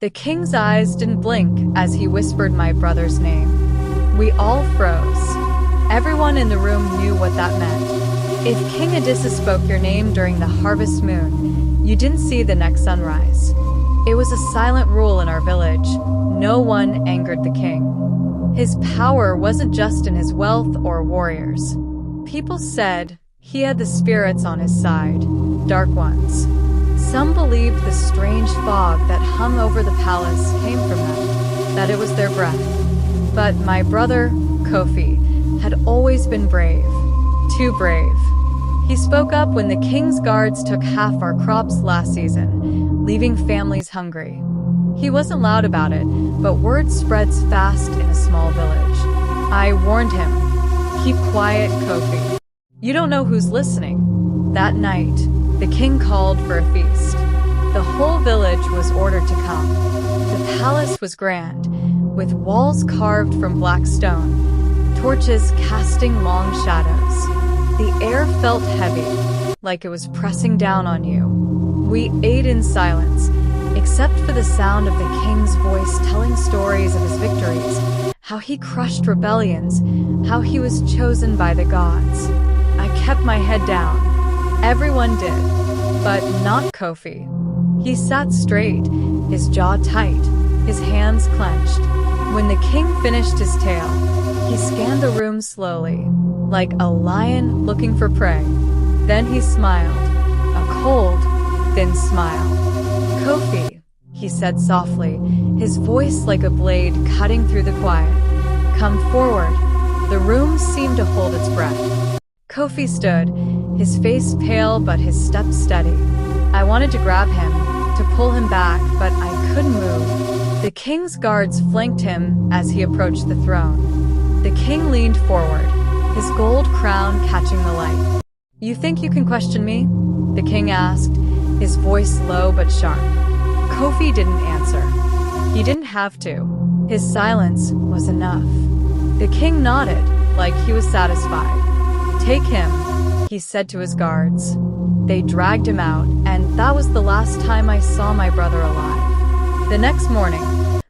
The king's eyes didn't blink as he whispered my brother's name. We all froze. Everyone in the room knew what that meant. If King Odysseus spoke your name during the harvest moon, you didn't see the next sunrise. It was a silent rule in our village. No one angered the king. His power wasn't just in his wealth or warriors. People said he had the spirits on his side, dark ones. Some believed the strange fog that hung over the palace came from them, that it was their breath. But my brother, Kofi, had always been brave. Too brave. He spoke up when the king's guards took half our crops last season, leaving families hungry. He wasn't loud about it, but word spreads fast in a small village. I warned him, keep quiet, Kofi. You don't know who's listening. That night, the king called for a feast. The whole village was ordered to come. The palace was grand, with walls carved from black stone, torches casting long shadows. The air felt heavy, like it was pressing down on you. We ate in silence, except for the sound of the king's voice telling stories of his victories, how he crushed rebellions, how he was chosen by the gods. I kept my head down. Everyone did, but not Kofi. He sat straight, his jaw tight, his hands clenched. When the king finished his tale, he scanned the room slowly, like a lion looking for prey. Then he smiled, a cold, thin smile. Kofi, he said softly, his voice like a blade cutting through the quiet. Come forward. The room seemed to hold its breath. Kofi stood, his face pale but his step steady. I wanted to grab him, to pull him back, but I couldn't move. The king's guards flanked him as he approached the throne. The king leaned forward, his gold crown catching the light. You think you can question me? The king asked, his voice low but sharp. Kofi didn't answer. He didn't have to. His silence was enough. The king nodded, like he was satisfied. Take him, he said to his guards. They dragged him out, and that was the last time I saw my brother alive. The next morning,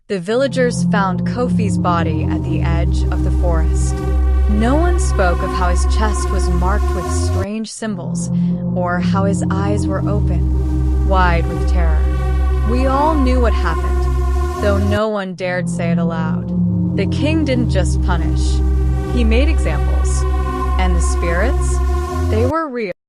the villagers found Kofi's body at the edge of the forest. No one spoke of how his chest was marked with strange symbols, or how his eyes were open, wide with terror. We all knew what happened, though no one dared say it aloud. The king didn't just punish. He made examples. And the spirits? They were real.